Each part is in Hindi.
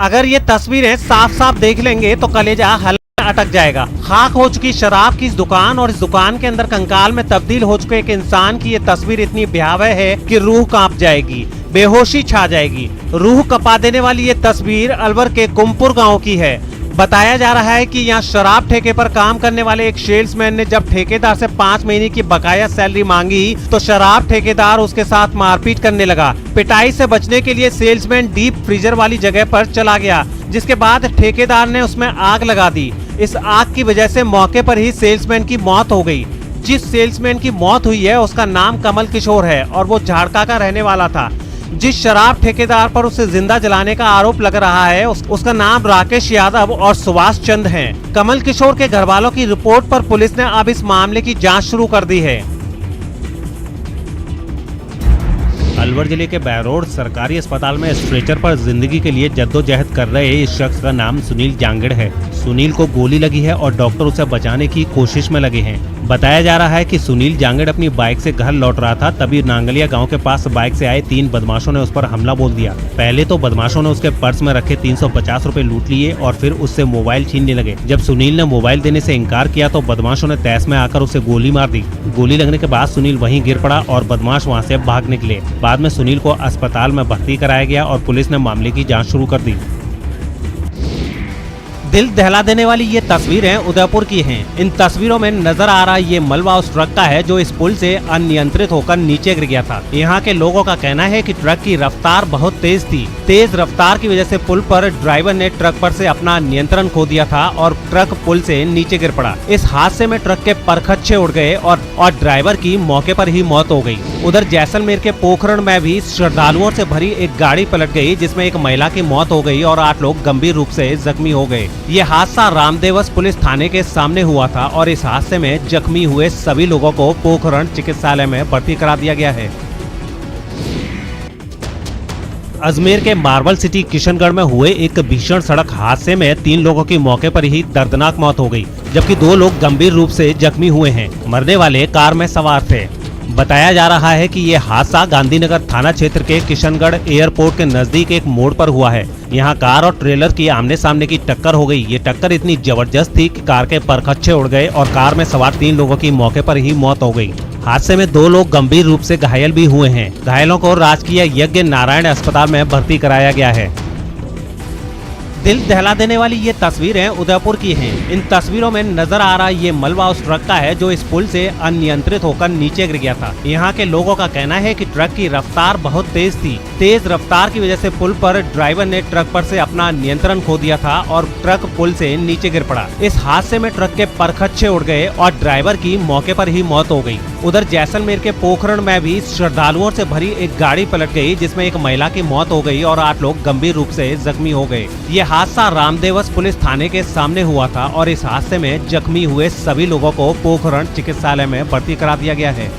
अगर ये तस्वीरें साफ साफ देख लेंगे तो कलेजा हल्का अटक जाएगा। खाक हो चुकी शराब की इस दुकान और इस दुकान के अंदर कंकाल में तब्दील हो चुके एक इंसान की ये तस्वीर इतनी भयावह है कि रूह कांप जाएगी, बेहोशी छा जाएगी। रूह कपा देने वाली ये तस्वीर अलवर के कुमपुर गांव की है। बताया जा रहा है कि यहाँ शराब ठेके पर काम करने वाले एक सेल्समैन ने जब ठेकेदार से 5 महीने की बकाया सैलरी मांगी तो शराब ठेकेदार उसके साथ मारपीट करने लगा। पिटाई से बचने के लिए सेल्समैन डीप फ्रीजर वाली जगह पर चला गया, जिसके बाद ठेकेदार ने उसमें आग लगा दी। इस आग की वजह से मौके पर ही सेल्समैन की मौत हो गई। जिस सेल्समैन की मौत हुई है उसका नाम कमल किशोर है और वो झाड़का का रहने वाला था। जिस शराब ठेकेदार पर उसे जिंदा जलाने का आरोप लग रहा है उसका नाम राकेश यादव और सुभाष चंद है। कमल किशोर के घर वालों की रिपोर्ट पर पुलिस ने अब इस मामले की जांच शुरू कर दी है। अलवर जिले के बैरोड सरकारी अस्पताल में स्ट्रेचर पर जिंदगी के लिए जद्दोजहद कर रहे इस शख्स का नाम सुनील जांगड़ है। सुनील को गोली लगी है और डॉक्टर उसे बचाने की कोशिश में लगे हैं। बताया जा रहा है कि सुनील जांगड़ अपनी बाइक से घर लौट रहा था, तभी नांगलिया गांव के पास बाइक से आए 3 बदमाशों ने उस पर हमला बोल दिया। पहले तो बदमाशों ने उसके पर्स में रखे 350 रुपए लूट लिए और फिर उससे मोबाइल छीनने लगे। जब सुनील ने मोबाइल देने से इनकार किया तो बदमाशों ने तहस में आकर उसे गोली मार दी। गोली लगने के बाद सुनील वहीं गिर पड़ा और बदमाश वहाँ से भाग निकले। बाद में सुनील को अस्पताल में भर्ती कराया गया और पुलिस ने मामले की जाँच शुरू कर दी। दिल दहला देने वाली ये तस्वीरें उदयपुर की हैं। इन तस्वीरों में नजर आ रहा ये मलबा उस ट्रक का है जो इस पुल से अनियंत्रित होकर नीचे गिर गया था। यहाँ के लोगों का कहना है कि ट्रक की रफ्तार बहुत तेज थी। तेज रफ्तार की वजह से पुल पर ड्राइवर ने ट्रक पर से अपना नियंत्रण खो दिया था और ट्रक पुल से नीचे गिर पड़ा। इस हादसे में ट्रक के परखच्चे उड़ गए और ड्राइवर की मौके पर ही मौत हो गई। उधर जैसलमेर के पोखरण में भी श्रद्धालुओं से भरी एक गाड़ी पलट गई, जिसमें एक महिला की मौत हो गई और 8 लोग गंभीर रूप से जख्मी हो गए। ये हादसा रामदेवस पुलिस थाने के सामने हुआ था और इस हादसे में जख्मी हुए सभी लोगों को पोखरण चिकित्सालय में भर्ती करा दिया गया है। अजमेर के मार्बल सिटी किशनगढ़ में हुए एक भीषण सड़क हादसे में 3 लोगों की मौके पर ही दर्दनाक मौत हो गई, जबकि 2 लोग गंभीर रूप से जख्मी हुए हैं। मरने वाले कार में सवार थे। बताया जा रहा है कि ये हादसा गांधीनगर थाना क्षेत्र के किशनगढ़ एयरपोर्ट के नजदीक एक मोड़ पर हुआ है। यहाँ कार और ट्रेलर की आमने सामने की टक्कर हो गई। ये टक्कर इतनी जबरदस्त थी कि कार के परखच्चे उड़ गए और कार में सवार 3 लोगों की मौके पर ही मौत हो गई। हादसे में 2 लोग गंभीर रूप से घायल भी हुए हैं। घायलों को राजकीय यज्ञ नारायण अस्पताल में भर्ती कराया गया है। दिल दहला देने वाली ये तस्वीरें उदयपुर की हैं। इन तस्वीरों में नजर आ रहा ये मलबा उस ट्रक का है जो इस पुल से अनियंत्रित होकर नीचे गिर गया था। यहाँ के लोगों का कहना है कि ट्रक की रफ्तार बहुत तेज थी। तेज रफ्तार की वजह से पुल पर ड्राइवर ने ट्रक पर से अपना नियंत्रण खो दिया था और ट्रक पुल से नीचे गिर पड़ा। इस हादसे में ट्रक के परखच्चे उड़ गए और ड्राइवर की मौके पर ही मौत हो गई। उधर जैसलमेर के पोखरण में भी श्रद्धालुओं से भरी एक गाड़ी पलट गई, जिसमें एक महिला की मौत हो गई और 8 लोग गंभीर रूप से जख्मी हो गए। ये हादसा रामदेवस पुलिस थाने के सामने हुआ था और इस हादसे में जख्मी हुए सभी लोगों को पोखरण चिकित्सालय में भर्ती करा दिया गया है।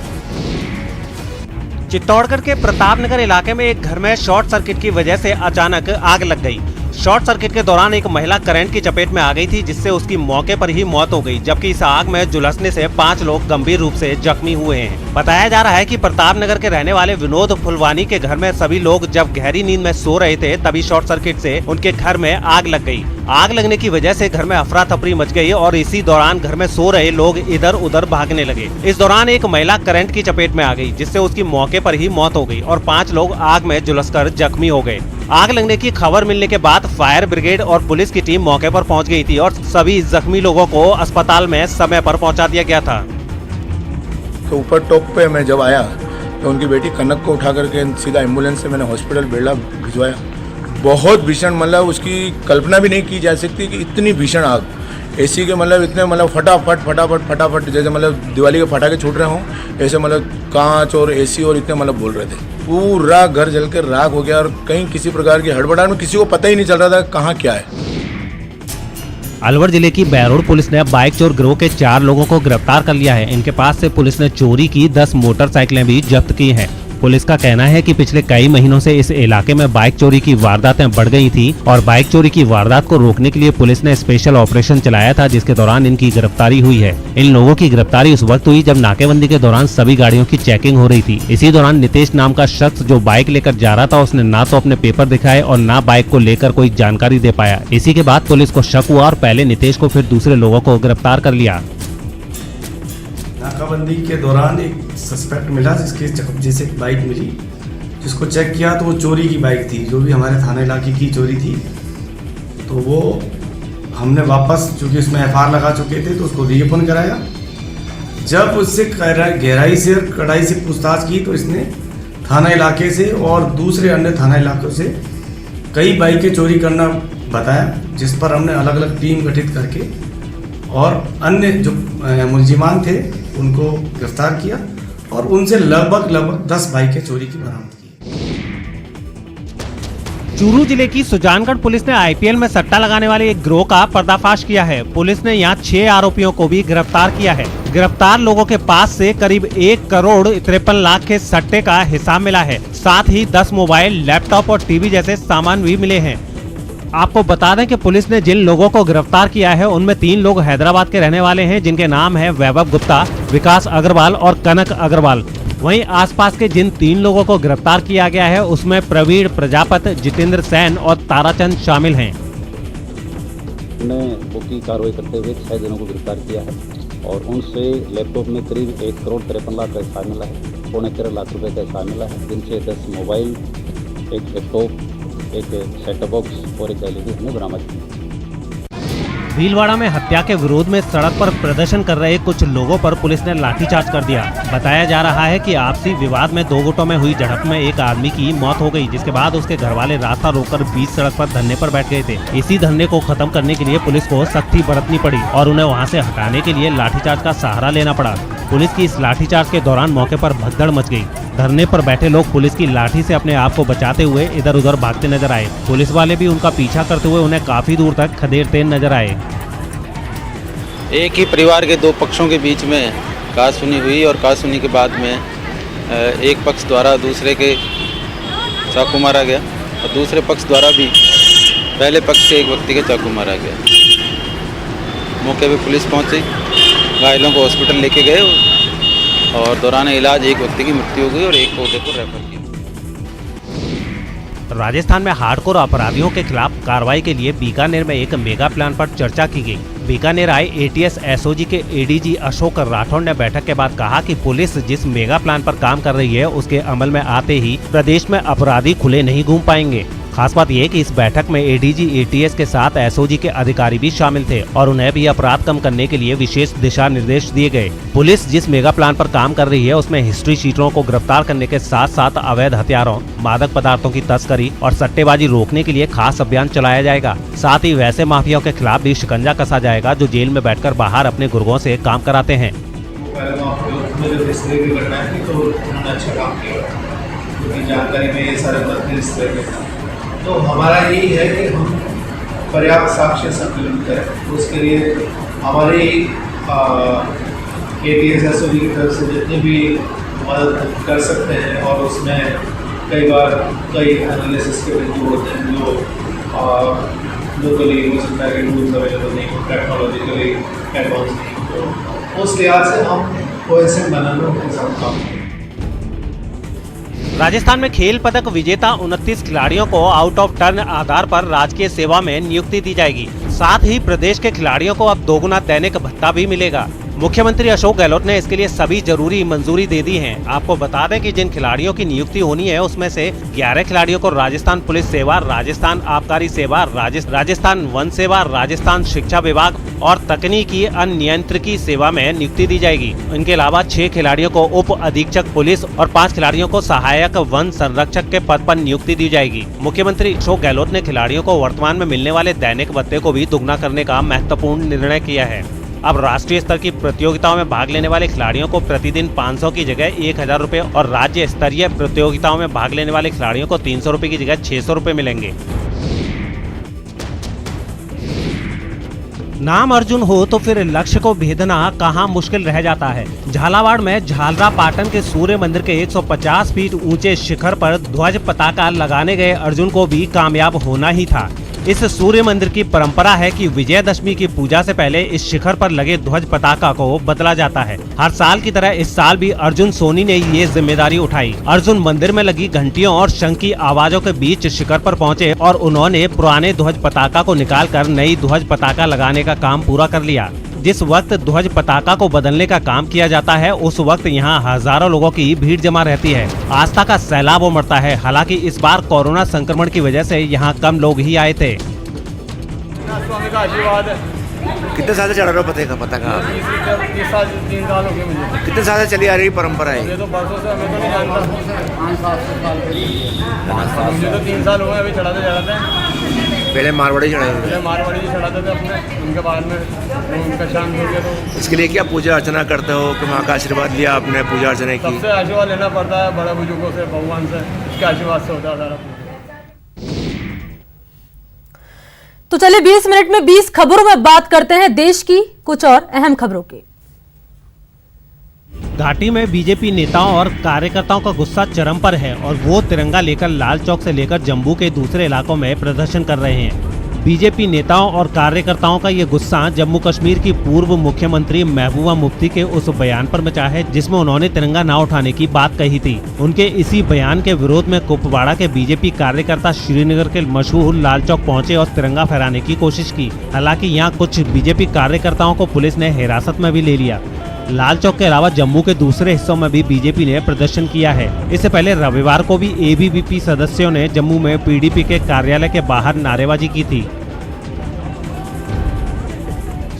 चित्तौड़गढ़ के प्रतापनगर इलाके में एक घर में शॉर्ट सर्किट की वजह से अचानक आग लग गई। शॉर्ट सर्किट के दौरान एक महिला करंट की चपेट में आ गई थी, जिससे उसकी मौके पर ही मौत हो गई, जबकि इस आग में झुलसने से 5 लोग गंभीर रूप से जख्मी हुए हैं। बताया जा रहा है कि प्रतापनगर के रहने वाले विनोद फुलवानी के घर में सभी लोग जब गहरी नींद में सो रहे थे तभी शॉर्ट सर्किट से उनके घर में आग लग गई। आग लगने की वजह से घर में अफरा तफरी मच गई और इसी दौरान घर में सो रहे लोग इधर उधर भागने लगे। इस दौरान एक महिला करंट की चपेट में आ गई, जिससे उसकी मौके पर ही मौत हो गई और 5 लोग आग में झुलसकर जख्मी हो गए। आग लगने की खबर मिलने के बाद फायर ब्रिगेड और पुलिस की टीम मौके पर पहुंच गई थी और सभी जख्मी लोगों को अस्पताल में समय पर पहुंचा दिया गया था। तो ऊपर टॉप पे मैं जब आया तो उनकी बेटी कनक को उठा करके सीधा एम्बुलेंस से मैंने हॉस्पिटल बेड़ा भिजवाया। बहुत भीषण, मतलब उसकी कल्पना भी नहीं की जा सकती कि इतनी भीषण आग। एसी के मतलब इतने मतलब फटाफट जैसे मतलब दिवाली के पटाखे छूट रहे हों, ऐसे मतलब कांच और एसी और इतने मतलब बोल रहे थे। पूरा घर जलकर राख हो गया और कहीं किसी प्रकार की हड़बड़ाहट में किसी को पता ही नहीं चल रहा था कहाँ क्या है। अलवर जिले की बैरोड पुलिस ने बाइक चोर गिरोह के 4 लोगों को गिरफ्तार कर लिया है। इनके पास से पुलिस ने चोरी की 10 मोटरसाइकिलें भी जब्त की हैं। पुलिस का कहना है कि पिछले कई महीनों से इस इलाके में बाइक चोरी की वारदातें बढ़ गई थी और बाइक चोरी की वारदात को रोकने के लिए पुलिस ने स्पेशल ऑपरेशन चलाया था, जिसके दौरान इनकी गिरफ्तारी हुई है। इन लोगों की गिरफ्तारी उस वक्त हुई जब नाकेबंदी के दौरान सभी गाड़ियों की चेकिंग हो रही थी। इसी दौरान नितेश नाम का शख्स जो बाइक लेकर जा रहा था, उसने ना तो अपने पेपर दिखाए और ना बाइक को लेकर कोई जानकारी दे पाया। इसी के बाद पुलिस को शक हुआ और पहले नितेश को फिर दूसरे लोगों को गिरफ्तार कर लिया। नाकाबंदी के दौरान एक सस्पेक्ट मिला जिसके कब्जे से एक बाइक मिली, जिसको चेक किया तो वो चोरी की बाइक थी, जो भी हमारे थाना इलाके की चोरी थी। तो वो हमने वापस, चूँकि उसमें एफआईआर लगा चुके थे, तो उसको रीओपन कराया। जब उससे गहराई से और कड़ाई से पूछताछ की तो इसने थाना इलाके से और दूसरे अन्य थाना इलाकों से कई बाइकें चोरी करना बताया, जिस पर हमने अलग अलग टीम गठित करके और अन्य जो मुलजिमान थे उनको गिरफ्तार किया और उनसे लगभग 10 बाइकें चोरी की बरामद की। चूरू जिले की सुजानगढ़ पुलिस ने आईपीएल में सट्टा लगाने वाले एक गिरोह का पर्दाफाश किया है। पुलिस ने यहां 6 आरोपियों को भी गिरफ्तार किया है। गिरफ्तार लोगों के पास से करीब 1 करोड़ 53 लाख के सट्टे का हिसाब मिला है। साथ ही 10 मोबाइल, लैपटॉप और टीवी जैसे सामान भी मिले हैं। आपको बता दें कि पुलिस ने जिन लोगों को गिरफ्तार किया है उनमें 3 लोग हैदराबाद के रहने वाले हैं, जिनके नाम है वैभव गुप्ता, विकास अग्रवाल और कनक अग्रवाल। वहीं आसपास के जिन 3 लोगों को गिरफ्तार किया गया है उसमें प्रवीण प्रजापति, जितेंद्र सैन और ताराचंद शामिल हैं। ने बुक की कार्रवाई करते हुए 6 जनों को गिरफ्तार किया है और उनसे लैपटॉप में करीब 1 करोड़ 53 लाख का हिसाब मिला है, 13.25 लाख रुपए का हिसाब मिला है, जिनसे 10 मोबाइल, एक लैपटॉप, एक सेट बॉक्स और एक एलईडी हमने बरामद की। भीलवाड़ा में हत्या के विरोध में सड़क पर प्रदर्शन कर रहे कुछ लोगों पर पुलिस ने लाठीचार्ज कर दिया। बताया जा रहा है कि आपसी विवाद में 2 गुटों में हुई झड़प में एक आदमी की मौत हो गई, जिसके बाद उसके घर वाले रास्ता रोककर बीच सड़क पर धरने पर बैठ गए थे। इसी धरने को खत्म करने के लिए पुलिस को सख्ती बरतनी पड़ी और उन्हें वहां से हटाने के लिए लाठीचार्ज का सहारा लेना पड़ा। पुलिस की इस लाठीचार्ज के दौरान मौके पर भगदड़ मच गई। धरने पर बैठे लोग पुलिस की लाठी से अपने आप को बचाते हुए इधर उधर भागते नजर आए। पुलिस वाले भी उनका पीछा करते हुए उन्हें काफी दूर तक खदेड़ते नजर आए। एक ही परिवार के 2 पक्षों के बीच में कहासुनी हुई और कहासुनी के बाद में एक पक्ष द्वारा दूसरे के चाकू मारा गया और दूसरे पक्ष द्वारा भी पहले पक्ष के एक व्यक्ति के चाकू मारा गया। मौके पे पुलिस पहुंची, घायलों को हॉस्पिटल लेके गए और दौरान इलाज एक व्यक्ति की मृत्यु हो गई और एक को उदयपुर रेफर किया। राजस्थान में हार्डकोर अपराधियों के खिलाफ कार्रवाई के लिए बीकानेर में एक मेगा प्लान पर चर्चा की गई। बीकानेर आए एटीएस एसओजी के एडीजी अशोक राठौड़ ने बैठक के बाद कहा कि पुलिस जिस मेगा प्लान पर काम कर रही है उसके अमल में आते ही प्रदेश में अपराधी खुले नहीं घूम पाएंगे। खास बात यह कि इस बैठक में एडीजी एटीएस के साथ एसओजी के अधिकारी भी शामिल थे और उन्हें भी अपराध कम करने के लिए विशेष दिशा निर्देश दिए गए। पुलिस जिस मेगा प्लान पर काम कर रही है उसमें हिस्ट्री शीटरों को गिरफ्तार करने के साथ साथ अवैध हथियारों, मादक पदार्थों की तस्करी और सट्टेबाजी रोकने के लिए खास अभियान चलाया जाएगा। साथ ही वैसे माफियाओं के खिलाफ भी शिकंजा कसा जाएगा जो जेल में बैठकर बाहर अपने गुर्गों से काम कराते हैं। जानकारी में ये सारे तो हमारा यही है कि हम पर्याप्त साक्ष्य संकलन करें। उसके लिए हमारे एटीएस एसओजी की तरफ से जितनी भी मदद कर सकते हैं और उसमें कई बार कई एनालिसिस के बिंदु होते हैं जो लोकली हो सकता है कि टूल्स अवेलेबल नहीं हो, टेक्नोलॉजिकली एडवांस नहीं, तो उस लिहाज से हम कोई बनाने के साथ काम करें। राजस्थान में खेल पदक विजेता 29 खिलाड़ियों को आउट ऑफ टर्न आधार पर राजकीय सेवा में नियुक्ति दी जाएगी। साथ ही प्रदेश के खिलाड़ियों को अब 2 गुना दैनिक भत्ता भी मिलेगा। मुख्यमंत्री अशोक गहलोत ने इसके लिए सभी जरूरी मंजूरी दे दी है। आपको बता दें कि जिन खिलाड़ियों की नियुक्ति होनी है उसमें से 11 खिलाड़ियों को राजस्थान पुलिस सेवा, राजस्थान आबकारी सेवा, राजस्थान वन सेवा, राजस्थान शिक्षा विभाग और तकनीकी अनियंत्रिकी सेवा में नियुक्ति दी जाएगी। इनके अलावा 6 खिलाड़ियों को उप अधीक्षक पुलिस और 5 खिलाड़ियों को सहायक वन संरक्षक के पद पर नियुक्ति दी जाएगी। मुख्यमंत्री अशोक गहलोत ने खिलाड़ियों को वर्तमान में मिलने वाले दैनिक भत्ते को भी दुगना करने का महत्वपूर्ण निर्णय किया है। अब राष्ट्रीय स्तर की प्रतियोगिताओं में भाग लेने वाले खिलाड़ियों को प्रतिदिन 500 की जगह 1000 रुपए और राज्य स्तरीय प्रतियोगिताओं में भाग लेने वाले खिलाड़ियों को 300 रुपए की जगह 600 रुपए मिलेंगे। नाम अर्जुन हो तो फिर लक्ष्य को भेदना कहाँ मुश्किल रह जाता है। झालावाड़ में झालरा पाटन के सूर्य मंदिर के 150 फीट ऊंचे शिखर पर ध्वज पताका लगाने गए अर्जुन को भी कामयाब होना ही था। इस सूर्य मंदिर की परंपरा है कि विजयदशमी की पूजा से पहले इस शिखर पर लगे ध्वज पताका को बदला जाता है। हर साल की तरह इस साल भी अर्जुन सोनी ने ये जिम्मेदारी उठाई। अर्जुन मंदिर में लगी घंटियों और शंख की आवाजों के बीच शिखर पर पहुंचे और उन्होंने पुराने ध्वज पताका को निकालकर नई ध्वज पताका लगाने का काम पूरा कर लिया। जिस वक्त ध्वज पताका को बदलने का काम किया जाता है उस वक्त यहाँ हजारों लोगों की भीड़ जमा रहती है। आस्था का सैलाब उमड़ता है। हालांकि इस बार कोरोना संक्रमण की वजह से यहाँ कम लोग ही आए थे। कितने साल से चढ़ रहे हो पताका? 3 साल हो गए मुझे। कितने साल से चली आ रही परंपरा है? ये तो बरसों से हमें तो नहीं जानता। 5-7 साल पहले मुझे तो 3 साल हुए अभी चढ़ाते पहले मारवाड़ी चढ़ाए थे। पहले मारवाड़ी जी चढ़ाते थे अपने, उनके बाद में उनका शांत हो गया। तो इसके लिए क्या पूजा अर्चना करते हो कि माँ का आशीर्वाद लिया आपने पूजा अर्चना की? सबसे आशीर्वाद लेना पड़ता है बड़े बुजुर्गों से, भगवान से, उसके आशीर्वाद से होता है सारा। तो चलिए 20 मिनट में 20 खबरों में बात करते हैं देश की कुछ और अहम खबरों की। घाटी में बीजेपी नेताओं और कार्यकर्ताओं का गुस्सा चरम पर है और वो तिरंगा लेकर लाल चौक से लेकर जम्मू के दूसरे इलाकों में प्रदर्शन कर रहे हैं। बीजेपी नेताओं और कार्यकर्ताओं का ये गुस्सा जम्मू कश्मीर की पूर्व मुख्यमंत्री महबूबा मुफ्ती के उस बयान पर मचा है जिसमें उन्होंने तिरंगा न उठाने की बात कही थी। उनके इसी बयान के विरोध में कुपवाड़ा के बीजेपी कार्यकर्ता श्रीनगर के मशहूर लाल चौक पहुंचे और तिरंगा फहराने की कोशिश की। हालांकि यहाँ कुछ बीजेपी कार्यकर्ताओं को पुलिस ने हिरासत में भी ले लिया। लाल चौक के अलावा जम्मू के दूसरे हिस्सों में भी बीजेपी ने प्रदर्शन किया है। इससे पहले रविवार को भी एबीवीपी सदस्यों ने जम्मू में पीडीपी के कार्यालय के बाहर नारेबाजी की थी।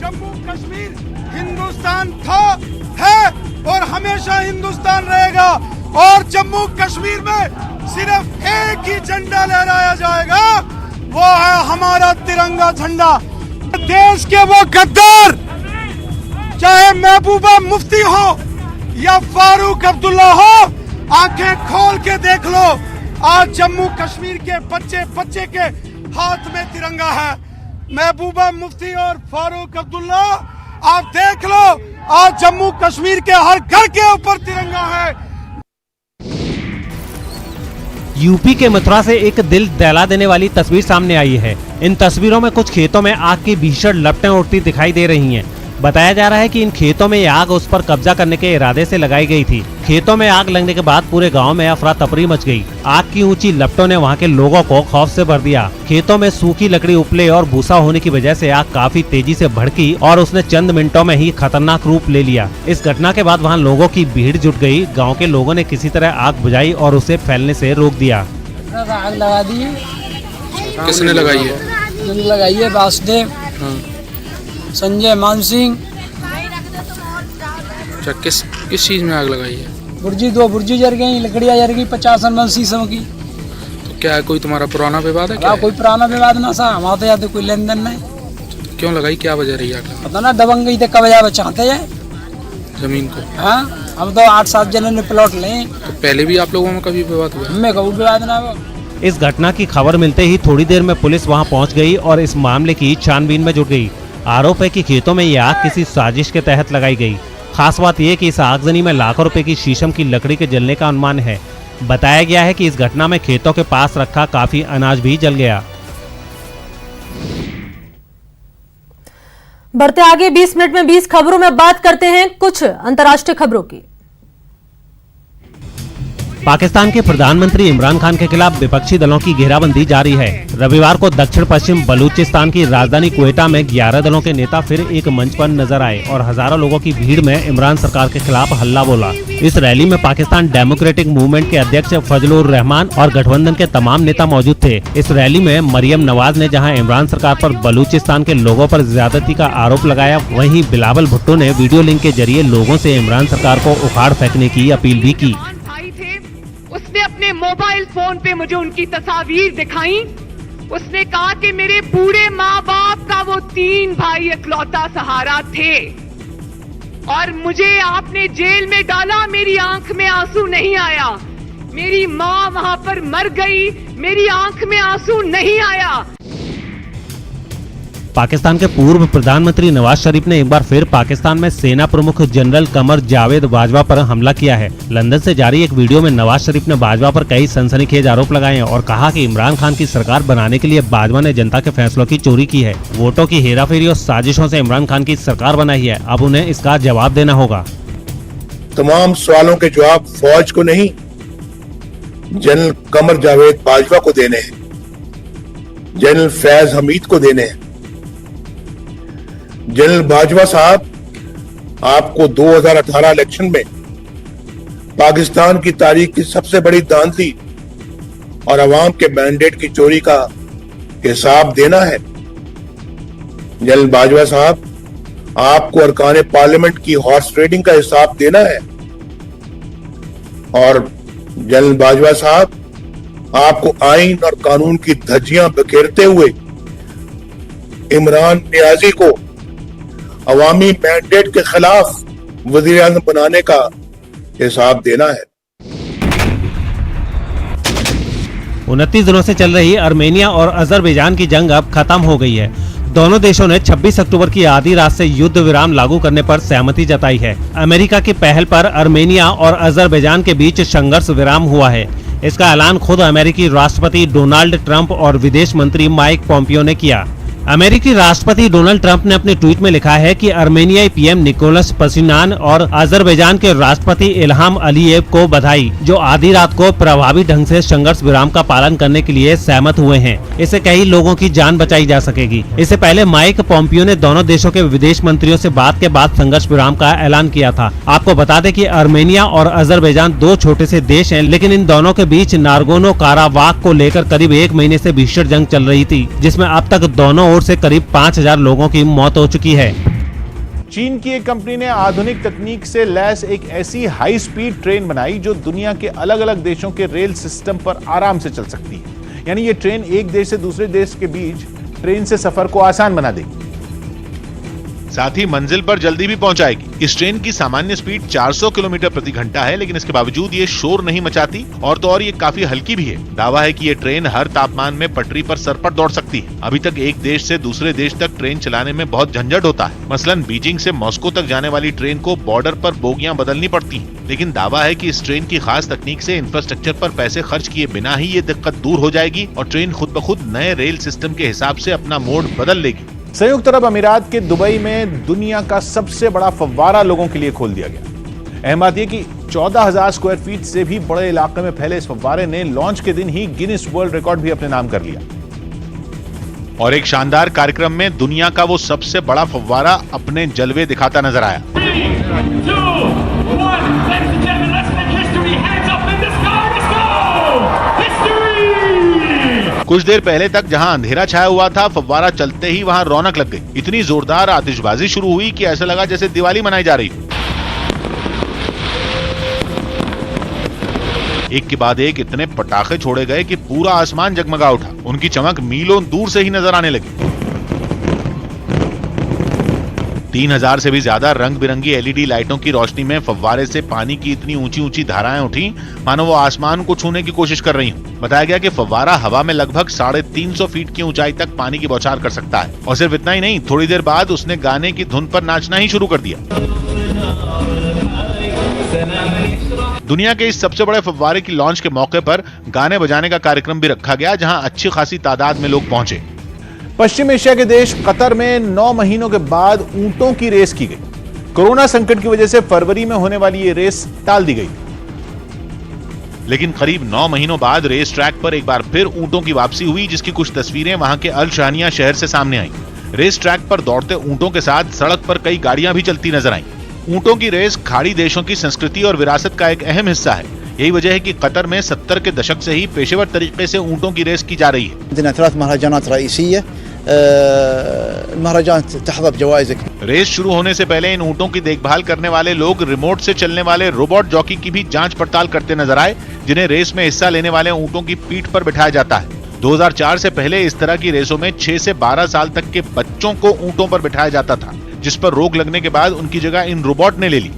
जम्मू कश्मीर हिंदुस्तान था, है और हमेशा हिंदुस्तान रहेगा और जम्मू कश्मीर में सिर्फ एक ही झंडा लहराया जाएगा, वो है हमारा तिरंगा झंडा। देश के वो गद्दार चाहे महबूबा मुफ्ती हो या फारूक अब्दुल्ला हो, आंखें खोल के देख लो, आज जम्मू कश्मीर के बच्चे बच्चे के हाथ में तिरंगा है। महबूबा मुफ्ती और फारूक अब्दुल्ला, आप देख लो, आज जम्मू कश्मीर के हर घर के ऊपर तिरंगा है। यूपी के मथुरा से एक दिल दहला देने वाली तस्वीर सामने आई है। इन तस्वीरों में कुछ खेतों में आग की भीषण लपटें उठती दिखाई दे रही हैं। बताया जा रहा है कि इन खेतों में आग उस पर कब्जा करने के इरादे से लगाई गई थी। खेतों में आग लगने के बाद पूरे गांव में अफरा तफरी मच गई। आग की ऊंची लपटों ने वहां के लोगों को खौफ से भर दिया। खेतों में सूखी लकड़ी उपले और भूसा होने की वजह से आग काफी तेजी से भड़की और उसने चंद मिनटों में ही खतरनाक रूप ले लिया। इस घटना के बाद वहां लोगों की भीड़ जुट गई। गाँव के लोगों ने किसी तरह आग बुझाई और उसे फैलने से रोक दिया। आग लगा दी। किसने लगाई है? लगाई है वासुदेव, संजय, मान सिंह। अच्छा, किस चीज में आग लगाई है? दो बुर्जी जल गई, लकड़ियाँ जल गई 50 शीशों की। तो क्या है, कोई तुम्हारा पुराना विवाद है क्या? कोई पुराना विवाद ना सा, हमारा तो याद कोई लेन देन नहीं। तो क्यों लगाई, क्या वजह रही आग? पता ना, दबंग गई थे कब चाहते हैं जमीन को। हाँ, हम तो 8-7 जनों ने प्लॉट लें। तो पहले भी आप लोगों में कभी विवाद हुआ? हमें कभी विवाद ना हुआ। इस घटना की खबर मिलते ही थोड़ी देर में पुलिस वहां पहुंच गई और इस मामले की छानबीन में जुट गई। आरोप है कि खेतों में ये आग किसी साजिश के तहत लगाई गई। खास बात यह कि इस आगजनी में लाखों रुपए की शीशम की लकड़ी के जलने का अनुमान है। बताया गया है कि इस घटना में खेतों के पास रखा काफी अनाज भी जल गया। बढ़ते आगे 20 मिनट में 20 खबरों में बात करते हैं कुछ अंतर्राष्ट्रीय खबरों की। पाकिस्तान के प्रधानमंत्री इमरान खान के खिलाफ विपक्षी दलों की घेराबंदी जारी है। रविवार को दक्षिण पश्चिम बलूचिस्तान की राजधानी क्वेटा में 11 दलों के नेता फिर एक मंच पर नजर आए और हजारों लोगों की भीड़ में इमरान सरकार के खिलाफ हल्ला बोला। इस रैली में पाकिस्तान डेमोक्रेटिक मूवमेंट के अध्यक्ष फजलुर रहमान और गठबंधन के तमाम नेता मौजूद थे। इस रैली में मरियम नवाज ने जहां इमरान सरकार पर बलूचिस्तान के लोगों पर ज्यादती का आरोप लगाया, वहीं बिलावल भुट्टो ने वीडियो लिंक के जरिए लोगों से इमरान सरकार को उखाड़ फेंकने की अपील भी की। उसने अपने मोबाइल फोन पे मुझे उनकी तस्वीर दिखाई। उसने कहा कि मेरे बूढ़े माँ बाप का वो 3 भाई इकलौता सहारा थे और मुझे आपने जेल में डाला, मेरी आंख में आंसू नहीं आया। मेरी माँ वहां पर मर गई, मेरी आंख में आंसू नहीं आया। पाकिस्तान के पूर्व प्रधानमंत्री नवाज शरीफ ने एक बार फिर पाकिस्तान में सेना प्रमुख जनरल कमर जावेद बाजवा पर हमला किया है। लंदन से जारी एक वीडियो में नवाज शरीफ ने बाजवा पर कई सनसनीखेज आरोप लगाए हैं और कहा कि इमरान खान की सरकार बनाने के लिए बाजवा ने जनता के फैसलों की चोरी की है, वोटों की हेराफेरी और साजिशों से इमरान खान की सरकार बनाई है। अब उन्हें इसका जवाब देना होगा। तमाम सवालों के जवाब फौज को नहीं, जनरल कमर जावेद बाजवा को देने हैं, जनरल फैज हमीद को देने हैं। जनरल बाजवा साहब, आपको 2018 इलेक्शन में पाकिस्तान की तारीख की सबसे बड़ी दांती और अवाम के मैंडेट की चोरी का हिसाब देना है। जनरल बाजवा साहब, आपको अरकान पार्लियामेंट की हॉर्स ट्रेडिंग का हिसाब देना है। और जनरल बाजवा साहब, आपको आइन और कानून की धज्जियां बिखेरते हुए इमरान नियाजी को अवामी मैंडेट के खिलाफ वजीर आज़म बनाने का हिसाब देना है। 29 दिनों से चल रही आर्मेनिया और अजरबैजान की जंग अब खत्म हो गई है। दोनों देशों ने 26 अक्टूबर की आधी रात से युद्ध विराम लागू करने पर सहमति जताई है। अमेरिका की पहल पर आर्मेनिया और अजरबैजान के बीच संघर्ष विराम हुआ है। इसका ऐलान खुद अमेरिकी राष्ट्रपति डोनाल्ड ट्रंप और विदेश मंत्री माइक पोम्पियो ने किया। अमेरिकी राष्ट्रपति डोनाल्ड ट्रंप ने अपने ट्वीट में लिखा है कि आर्मेनियाई पीएम निकोलस पशिन्यान और अजरबैजान के राष्ट्रपति इल्हाम अलीयेव को बधाई, जो आधी रात को प्रभावी ढंग से संघर्ष विराम का पालन करने के लिए सहमत हुए हैं। इससे कई लोगों की जान बचाई जा सकेगी। इससे पहले माइक पोम्पियो ने दोनों देशों के विदेश मंत्रियों से बात के बाद संघर्ष विराम का ऐलान किया था। आपको बता दें कि आर्मेनिया और अजरबैजान दो छोटे से देश हैं, लेकिन इन दोनों के बीच नारगोनो काराबाख को लेकर करीब 1 महीने से भीषण जंग चल रही थी, जिसमें अब तक दोनों ओर से करीब 5000 लोगों की मौत हो चुकी है। चीन की एक कंपनी ने आधुनिक तकनीक से लैस एक ऐसी हाई स्पीड ट्रेन बनाई जो दुनिया के अलग अलग देशों के रेल सिस्टम पर आराम से चल सकती है। यानी ये ट्रेन एक देश से दूसरे देश के बीच ट्रेन से सफर को आसान बना देगी, साथ ही मंजिल पर जल्दी भी पहुंचाएगी। इस ट्रेन की सामान्य स्पीड 400 किलोमीटर प्रति घंटा है, लेकिन इसके बावजूद ये शोर नहीं मचाती और तो और ये काफी हल्की भी है। दावा है कि ये ट्रेन हर तापमान में पटरी पर सर पर दौड़ सकती है। अभी तक एक देश से दूसरे देश तक ट्रेन चलाने में बहुत झंझट होता है। मसलन बीजिंग से मॉस्को तक जाने वाली ट्रेन को बॉर्डर पर बोगियां बदलनी पड़ती हैं। लेकिन दावा है कि इस ट्रेन की खास तकनीक से इंफ्रास्ट्रक्चर पर पैसे खर्च किए बिना ही ये दिक्कत दूर हो जाएगी और ट्रेन खुद ब खुद नए रेल सिस्टम के हिसाब से अपना मोड बदल लेगी। संयुक्त अरब अमीरात के दुबई में दुनिया का सबसे बड़ा फव्वारा लोगों के लिए खोल दिया गया। अहम बात यह कि 14,000 स्क्वायर फीट से भी बड़े इलाके में फैले इस फव्वारे ने लॉन्च के दिन ही गिनीज वर्ल्ड रिकॉर्ड भी अपने नाम कर लिया। और एक शानदार कार्यक्रम में दुनिया का वो सबसे बड़ा फव्वारा अपने जलवे दिखाता नजर आया। 3, 2, 1, ladies and gentlemen, let's make history. Hands up in the sky, let's go! History! कुछ देर पहले तक जहां अंधेरा छाया हुआ था, फव्वारा चलते ही वहां रौनक लग गई। इतनी जोरदार आतिशबाजी शुरू हुई कि ऐसा लगा जैसे दिवाली मनाई जा रही हो। एक के बाद एक इतने पटाखे छोड़े गए कि पूरा आसमान जगमगा उठा। उनकी चमक मीलों दूर से ही नजर आने लगी। 3000 से भी ज्यादा रंग बिरंगी एलईडी लाइटों की रोशनी में फव्वारे से पानी की इतनी ऊंची ऊंची धाराएं उठी मानो वो आसमान को छूने की कोशिश कर रही हूं। बताया गया कि फव्वारा हवा में लगभग 350 फीट की ऊंचाई तक पानी की बौछार कर सकता है। और सिर्फ इतना ही नहीं, थोड़ी देर बाद उसने गाने की धुन पर नाचना ही शुरू कर दिया। दुनिया के इस सबसे बड़े फव्वारे की लॉन्च के मौके पर गाने बजाने का कार्यक्रम भी रखा गया, जहां अच्छी खासी तादाद में लोग पहुंचे। पश्चिम एशिया के देश कतर में 9 महीनों के बाद ऊंटों की रेस की गई। कोरोना संकट की वजह से फरवरी में होने वाली ये रेस टाल दी गई, लेकिन करीब 9 महीनों बाद रेस ट्रैक पर एक बार फिर ऊंटों की वापसी हुई, जिसकी कुछ तस्वीरें वहां के अल शाहनिया शहर से सामने आई। रेस ट्रैक पर दौड़ते ऊंटों के साथ सड़क पर कई गाड़ियां भी चलती नजर आईं। ऊंटों की रेस खाड़ी देशों की संस्कृति और विरासत का एक अहम हिस्सा है। यही वजह है कि कतर में 70 के दशक से ही पेशेवर तरीके से ऊंटों की रेस की जा रही है। रेस शुरू होने से पहले इन ऊंटों की देखभाल करने वाले लोग रिमोट से चलने वाले रोबोट जॉकी की भी जांच पड़ताल करते नजर आए, जिन्हें रेस में हिस्सा लेने वाले ऊंटों की पीठ पर बिठाया जाता है। 2004 से पहले इस तरह की रेसों में 6 से 12 साल तक के बच्चों को ऊंटों पर बिठाया जाता था, जिस पर रोक लगने के बाद उनकी जगह इन रोबोट ने ले ली।